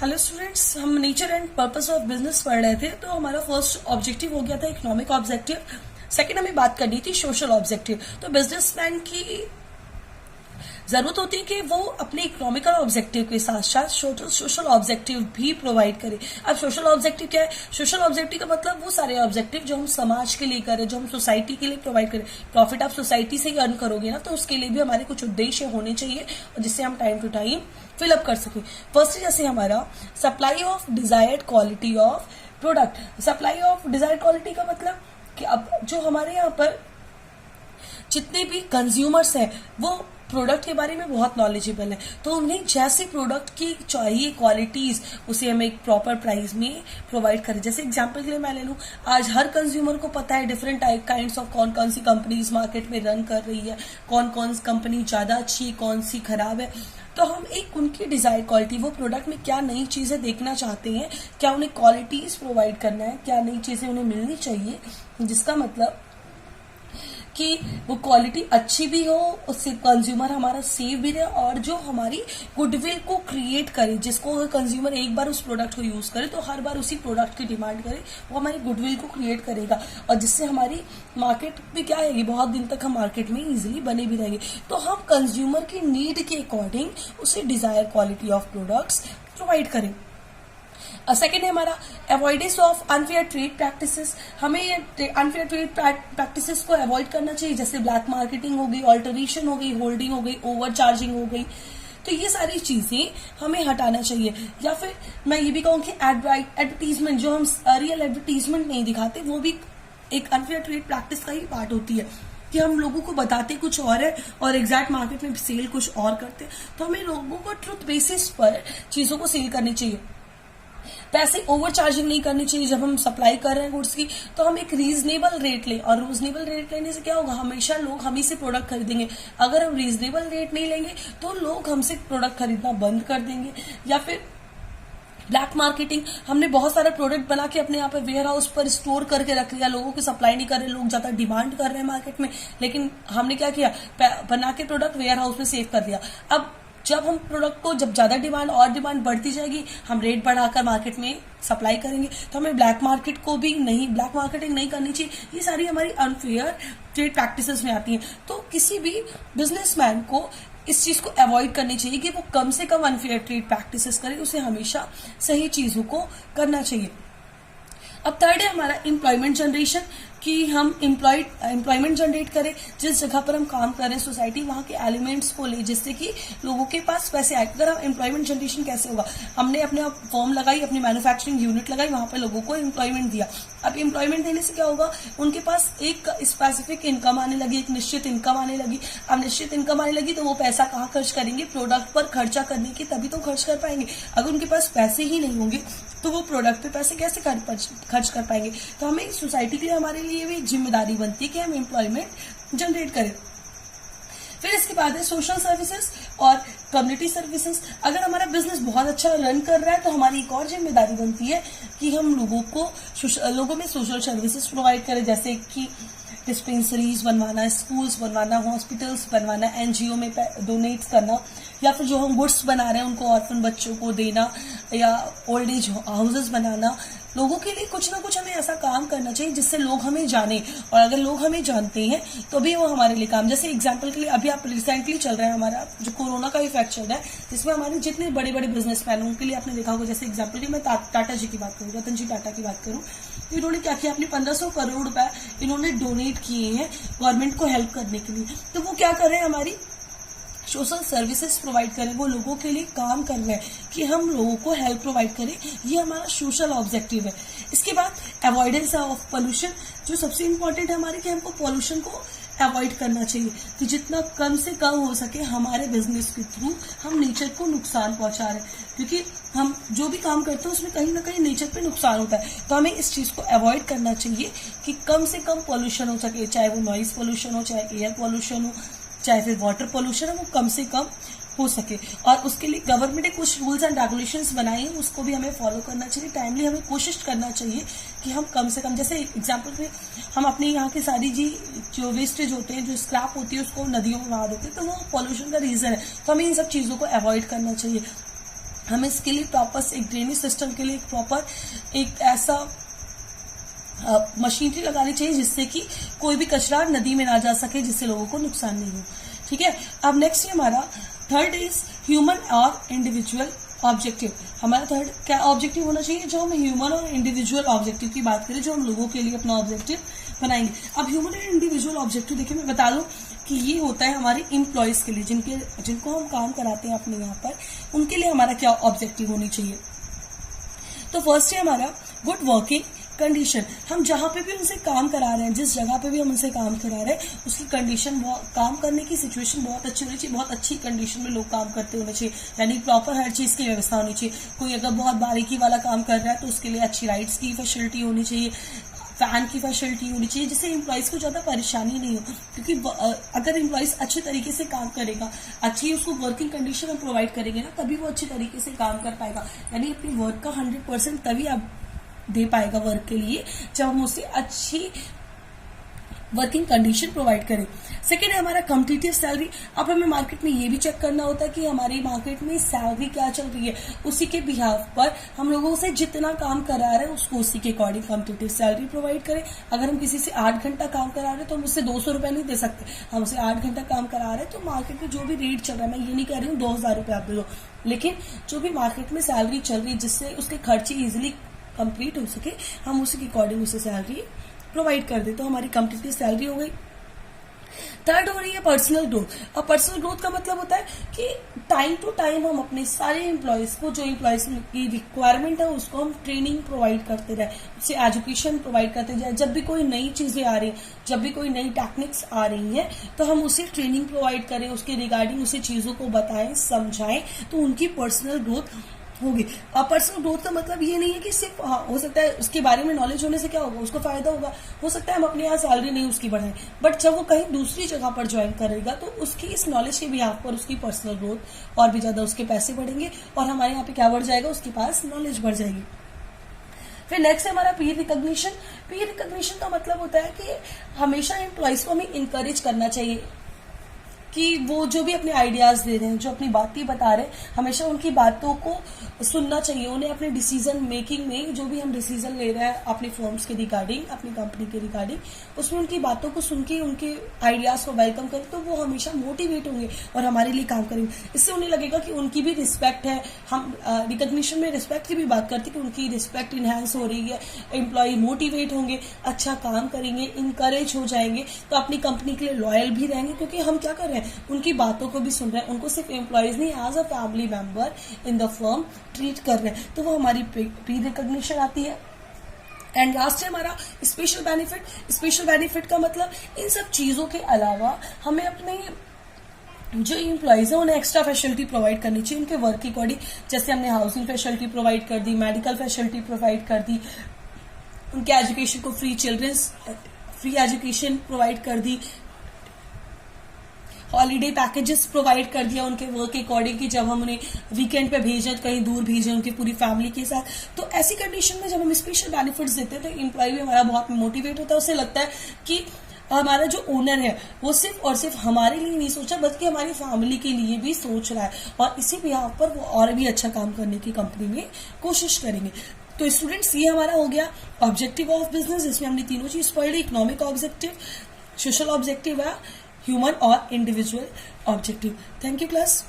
Hello students, हम nature and purpose of business पढ़ रहे थे। तो हमारा फर्स्ट ऑब्जेक्टिव हो गया था इकोनॉमिक ऑब्जेक्टिव। सेकंड हमें बात करनी थी सोशल ऑब्जेक्टिव। तो बिजनेसमैन की जरूरत होती है कि वो अपने इकोनॉमिकल ऑब्जेक्टिव के साथ साथ सोशल ऑब्जेक्टिव भी प्रोवाइड करे। अब सोशल ऑब्जेक्टिव क्या है? सोशल ऑब्जेक्टिव का मतलब वो सारे ऑब्जेक्टिव जो हम समाज के लिए करें, जो हम सोसाइटी के लिए प्रोवाइड करें। प्रॉफिट आप सोसाइटी से ही अर्न करोगे ना, तो उसके लिए भी हमारे कुछ उद्देश्य होने चाहिए और जिससे हम टाइम टू टाइम फिलअप कर सके। फर्स्ट जैसे हमारा supply of desired quality of product. Supply of desired quality का मतलब कि अब जो हमारे यहाँ पर जितने भी कंज्यूमर्स हैं वो प्रोडक्ट के बारे में बहुत नॉलेजेबल है, तो उन्हें जैसे प्रोडक्ट की चाहिए क्वालिटीज उसे हमें एक प्रॉपर प्राइस में प्रोवाइड करें। जैसे एग्जांपल के लिए मैं ले लूं, आज हर कंज्यूमर को पता है डिफरेंट काइंड्स ऑफ कौन कौन सी कंपनीज मार्केट में रन कर रही है, कौन कौन सी कंपनी ज्यादा अच्छी, कौन सी खराब है। तो हम एक उनकी डिजायर क्वालिटी, वो प्रोडक्ट में क्या नई चीजें देखना चाहते हैं, क्या उन्हें क्वालिटीज प्रोवाइड करना है, क्या नई चीजें उन्हें मिलनी चाहिए, जिसका मतलब कि वो क्वालिटी अच्छी भी हो, उससे कंज्यूमर हमारा सेफ भी रहे और जो हमारी गुडविल को क्रिएट करे, जिसको अगर कंज्यूमर एक बार उस प्रोडक्ट को यूज करे तो हर बार उसी प्रोडक्ट की डिमांड करे, वो हमारी गुडविल को क्रिएट करेगा और जिससे हमारी मार्केट भी क्या है, बहुत दिन तक हम मार्केट में इजीली बने भी रहेंगे। तो हम कंज्यूमर की नीड के अकॉर्डिंग उसे desire quality of products provide करें। सेकेंड है हमारा avoidance of unfair trade practices. हमें ये अनफेयर ट्रेड प्रैक्टिसेस को अवॉइड करना चाहिए, जैसे ब्लैक मार्केटिंग हो गई, ऑल्टरेशन हो गई, होल्डिंग हो गई, ओवर चार्जिंग हो गई। तो ये सारी चीजें हमें हटाना चाहिए। या फिर मैं ये भी कहूँ कि एडवर्टीजमेंट, जो हम रियल एडवर्टीजमेंट नहीं दिखाते, वो भी एक अनफेयर ट्रेड प्रैक्टिस का ही पार्ट होती है कि हम लोगों को बताते कुछ और है और एग्जैक्ट मार्केट में सेल कुछ और करते। तो हमें लोगों को ट्रुथ बेसिस पर चीजों को सेल करनी चाहिए। पैसे ओवर चार्जिंग नहीं करनी चाहिए। जब हम सप्लाई कर रहे हैं गुड्स की, तो हम एक रीजनेबल रेट लें, और रीजनेबल रेट लेने से क्या होगा, हमेशा लोग हम ही से प्रोडक्ट खरीदेंगे। अगर हम रीजनेबल रेट नहीं लेंगे तो लोग हमसे प्रोडक्ट खरीदना बंद कर देंगे। या फिर ब्लैक मार्केटिंग, हमने बहुत सारे प्रोडक्ट बना के अपने यहाँ पे वेयर हाउस पर स्टोर करके रख लिया, लोगों को सप्लाई नहीं कर रहे, लोग ज्यादा डिमांड कर रहे हैं मार्केट में, लेकिन हमने क्या किया, बना के प्रोडक्ट वेयर हाउस में सेव कर दिया। अब जब हम प्रोडक्ट को, जब ज्यादा डिमांड और डिमांड बढ़ती जाएगी, हम रेट बढ़ाकर मार्केट में सप्लाई करेंगे। तो हमें ब्लैक मार्केटिंग नहीं करनी चाहिए। ये सारी हमारी अनफेयर ट्रेड प्रैक्टिसेस में आती हैं। तो किसी भी बिजनेसमैन को इस चीज को अवॉइड करनी चाहिए कि वो कम से कम अनफेयर ट्रेड प्रैक्टिसेस करे, उसे हमेशा सही चीजों को करना चाहिए। अब थर्ड है हमारा एम्प्लॉयमेंट जनरेशन, कि हम एम्प्लॉयमेंट जनरेट करें। जिस जगह पर हम काम कर रहे हैं सोसाइटी, वहां के एलिमेंट्स को ले, जिससे कि लोगों के पास पैसे आए। अगर हम एम्प्लॉयमेंट जनरेशन कैसे होगा, हमने अपने फॉर्म लगाई, अपनी मैन्युफैक्चरिंग यूनिट लगाई, वहां पर लोगों को एम्प्लॉयमेंट दिया। अब एम्प्लॉयमेंट देने से क्या होगा, उनके पास एक स्पेसिफिक इनकम आने लगी, एक निश्चित इनकम आने लगी। अब निश्चित इनकम आने लगी तो वो पैसा कहाँ खर्च करेंगे, प्रोडक्ट पर खर्चा करने की, तभी तो खर्च कर पाएंगे। अगर उनके पास पैसे ही नहीं होंगे तो वो प्रोडक्ट पे पैसे कैसे खर्च कर पाएंगे। तो हमें सोसाइटी के लिए, हमारे लिए भी जिम्मेदारी बनती है कि हम एम्प्लॉयमेंट जनरेट करें। फिर इसके बाद है सोशल सर्विसेज और कम्युनिटी सर्विसेज। अगर हमारा बिजनेस बहुत अच्छा रन कर रहा है तो हमारी एक और जिम्मेदारी बनती है कि हम लोगों में सोशल सर्विसेज प्रोवाइड करें, जैसे कि डिस्पेंसरीज बनवाना, स्कूल्स बनवाना, हॉस्पिटल्स बनवाना, एनजीओ में डोनेट करना, या फिर जो हम गुड्स बना रहे हैं उनको ऑर्फन बच्चों को देना, या ओल्ड एज हाउसेस बनाना। लोगों के लिए कुछ ना कुछ हमें ऐसा काम करना चाहिए जिससे लोग हमें जाने, और अगर लोग हमें जानते हैं तो भी वो हमारे लिए काम। जैसे एग्जांपल के लिए अभी आप रिसेंटली चल रहा है हमारा जो कोरोना का इफेक्ट चल रहा है, जिसमें हमारे जितने बड़े बड़े बिजनेसमैन हैं उनके लिए आपने देखा होगा। जैसे एग्जाम्पल की मैं टाटा जी की बात करूँ, रतन जी टाटा की बात करूँ, तो इन्होंने क्या किया, अपने 1500 करोड़ रुपए इन्होंने डोनेट किए हैं गवर्नमेंट को हेल्प करने के लिए। तो वो क्या कर रहे हैं, हमारी सोशल सर्विसेज प्रोवाइड करें, वो लोगों के लिए काम कर रहे हैं कि हम लोगों को हेल्प प्रोवाइड करें। ये हमारा सोशल ऑब्जेक्टिव है। इसके बाद अवॉइडेंस ऑफ पोल्यूशन, जो सबसे इंपॉर्टेंट है हमारे, कि हमको पोल्यूशन को अवॉइड करना चाहिए, कि जितना कम से कम हो सके हमारे बिजनेस के थ्रू हम नेचर को नुकसान पहुंचा रहे हैं, क्योंकि हम जो भी काम करते हैं उसमें कहीं ना कहीं नेचर पे नुकसान होता है। तो हमें इस चीज को अवॉइड करना चाहिए कि कम से कम पोल्यूशन हो सके, चाहे वो नॉइज पोल्यूशन हो, चाहे एयर पोल्यूशन हो, चाहे फिर वाटर पोल्यूशन है, वो कम से कम हो सके। और उसके लिए गवर्नमेंट ने कुछ रूल्स एंड रेगुलेशंस बनाए हैं, उसको भी हमें फॉलो करना चाहिए। टाइमली हमें कोशिश करना चाहिए कि हम कम से कम, जैसे एग्जांपल पे हम अपने यहाँ की सारी जो वेस्टेज होते हैं, जो स्क्रैप होती है, उसको नदियों में बहा देते हैं, तो वो पॉल्यूशन का रीजन है। तो हमें इन सब चीजों को अवॉइड करना चाहिए। हमें इसके लिए प्रॉपर एक ड्रेनेज सिस्टम के लिए प्रॉपर एक ऐसा मशीनरी लगानी चाहिए जिससे कि कोई भी कचरा नदी में ना जा सके, जिससे लोगों को नुकसान नहीं हो। ठीक है, अब नेक्स्ट हमारा थर्ड इज ह्यूमन और इंडिविजुअल ऑब्जेक्टिव। हमारा थर्ड क्या ऑब्जेक्टिव होना चाहिए? जो हम ह्यूमन और इंडिविजुअल ऑब्जेक्टिव की बात करें, जो हम लोगों के लिए अपना ऑब्जेक्टिव बनाएंगे। अब ह्यूमन और इंडिविजुअल ऑब्जेक्टिव देखिए, मैं बता दूं कि ये होता है हमारे एम्प्लॉयज के लिए, जिनको हम काम कराते हैं अपने यहाँ पर, उनके लिए हमारा क्या ऑब्जेक्टिव होनी चाहिए। तो फर्स्ट है हमारा गुड वर्किंग कंडीशन। हम जहां पे भी उनसे काम करा रहे हैं, जिस जगह पे भी हम उनसे काम करा रहे हैं, उसकी कंडीशन, काम करने की सिचुएशन बहुत अच्छी होनी चाहिए। बहुत अच्छी कंडीशन में लोग काम करते होने चाहिए, यानी प्रॉपर हर चीज की व्यवस्था होनी चाहिए। कोई अगर बहुत बारीकी वाला काम कर रहा है तो उसके लिए अच्छी लाइट्स की फैसिलिटी होनी चाहिए, फैन की फैसिलिटी होनी चाहिए, जिससे एम्प्लॉयज को ज्यादा परेशानी नहीं हो। क्योंकि अगर एम्प्लॉयज अच्छे तरीके से काम करेगा, अच्छी उसको वर्किंग कंडीशन हम प्रोवाइड करेंगे ना, तभी वो अच्छे तरीके से काम कर पाएगा। यानी अपनी वर्क का 100% तभी आप दे पाएगा वर्क के लिए, जब हम उसे अच्छी वर्किंग कंडीशन प्रोवाइड करें। सेकेंड है हमारा कॉम्पिटिटिव सैलरी। अब हमें मार्केट में ये भी चेक करना होता है कि हमारी मार्केट में सैलरी क्या चल रही है, उसी के बिहाफ पर हम लोगों से जितना काम करा रहे हैं उसको उसी के अकॉर्डिंग कॉम्पिटिटिव सैलरी प्रोवाइड करें। अगर हम किसी से 8 घंटा काम करा रहे हैं तो हम उससे 200 रुपए नहीं दे सकते। हम उसे 8 घंटा काम करा रहे हैं तो मार्केट में जो भी रेट चल रहा है, मैं ये नहीं कह रही हूँ 2000 रुपए आप दे दो, लेकिन जो भी मार्केट में सैलरी चल रही है जिससे उसके खर्चे इजिली कंप्लीट हो सके, हम उसी के अकॉर्डिंग उसे सैलरी प्रोवाइड कर दे, तो हमारी कॉम्पिटिटिव सैलरी हो गई। थर्ड हो रही है पर्सनल ग्रोथ। और पर्सनल ग्रोथ का मतलब होता है कि टाइम टू टाइम हम अपने सारे एम्प्लॉयज को, जो एम्प्लॉयज की रिक्वायरमेंट है उसको हम ट्रेनिंग प्रोवाइड करते रहे, उससे एजुकेशन प्रोवाइड करते जाए। जब भी कोई नई चीजें आ रही, जब भी कोई नई टेक्निक्स आ रही हैं, तो हम उसे ट्रेनिंग प्रोवाइड करें, उसके रिगार्डिंग उसे चीजों को बताएं, समझाएं, तो उनकी पर्सनल ग्रोथ होगी। अब पर्सनल ग्रोथ का मतलब ये नहीं है कि सिर्फ हो सकता है उसके बारे में नॉलेज होने से क्या होगा, उसको फायदा होगा, हो सकता है हम अपने यहाँ सैलरी नहीं उसकी बढ़ाएं, बट जब वो कहीं दूसरी जगह पर ज्वाइन करेगा तो उसकी इस नॉलेज के बिहाफ पर उसकी पर्सनल ग्रोथ और भी ज्यादा, उसके पैसे बढ़ेंगे और हमारे यहाँ पे क्या बढ़ जाएगा, उसके पास नॉलेज बढ़ जाएगी। फिर नेक्स्ट है हमारा पीयर रिकॉग्निशन। पीयर रिकॉग्निशन का मतलब होता है कि हमेशा एम्प्लॉयज को हमें इंकरेज करना चाहिए कि वो जो भी अपने आइडियाज दे रहे हैं, जो अपनी बातें बता रहे हैं, हमेशा उनकी बातों को सुनना चाहिए। उन्हें अपने डिसीजन मेकिंग में, जो भी हम डिसीजन ले रहे हैं अपनी फर्म्स के रिगार्डिंग, अपनी कंपनी के रिगार्डिंग, उसमें उनकी बातों को सुन के उनके आइडियाज को वेलकम करें, तो वो हमेशा मोटिवेट होंगे और हमारे लिए काम करेंगे। इससे उन्हें लगेगा कि उनकी भी रिस्पेक्ट है। हम रिकॉग्निशन में रिस्पेक्ट की भी बात करते हैं कि उनकी रिस्पेक्ट इनहेंस हो रही है, एम्प्लॉय मोटिवेट होंगे, अच्छा काम करेंगे, इंकरेज हो जाएंगे, तो अपनी कंपनी के लिए लॉयल भी रहेंगे, क्योंकि हम क्या कर रहे हैं, उनकी बातों को भी सुन रहे हैं, उनको सिर्फ एम्प्लॉयज नहीं, as a family member in the firm treat कर रहे हैं, तो वो हमारी प्री रिकॉग्निशन आती है। एंड लास्ट है हमारा स्पेशल बेनिफिट। स्पेशल बेनिफिट का मतलब इन सब चीजों के अलावा हमें अपने जो एम्प्लॉयज है उन्हें एक्स्ट्रा फैसिलिटी प्रोवाइड करनी चाहिए उनके वर्क के अकॉर्डिंग। जैसे हमने हाउसिंग फैसिलिटी प्रोवाइड कर दी, मेडिकल फैसिलिटी प्रोवाइड कर दी, उनके एजुकेशन को फ्री एजुकेशन प्रोवाइड कर दी, हॉलीडे पैकेजेस प्रोवाइड कर दिया उनके वर्क के अकॉर्डिंग कि जब हम उन्हें वीकेंड पे भेजें, कहीं दूर भेजें उनकी पूरी फैमिली के साथ। तो ऐसी कंडीशन में जब हम स्पेशल बेनिफिट्स देते हैं तो एम्प्लॉय भी हमारा बहुत मोटिवेट होता है। उसे लगता है कि हमारा जो ओनर है वो सिर्फ और सिर्फ हमारे लिए नहीं सोचा, बल्कि हमारी फैमिली के लिए भी सोच रहा है, और इसी बिहाफ पर वो और भी अच्छा काम करने की कंपनी में कोशिश करेंगे। तो स्टूडेंट्स, ये हमारा हो गया ऑब्जेक्टिव ऑफ बिजनेस, जिसमें हमने तीनों चीज पढ़ी, इकोनॉमिक ऑब्जेक्टिव, सोशल ऑब्जेक्टिव है, ह्यूमन और individual objective. Thank you class.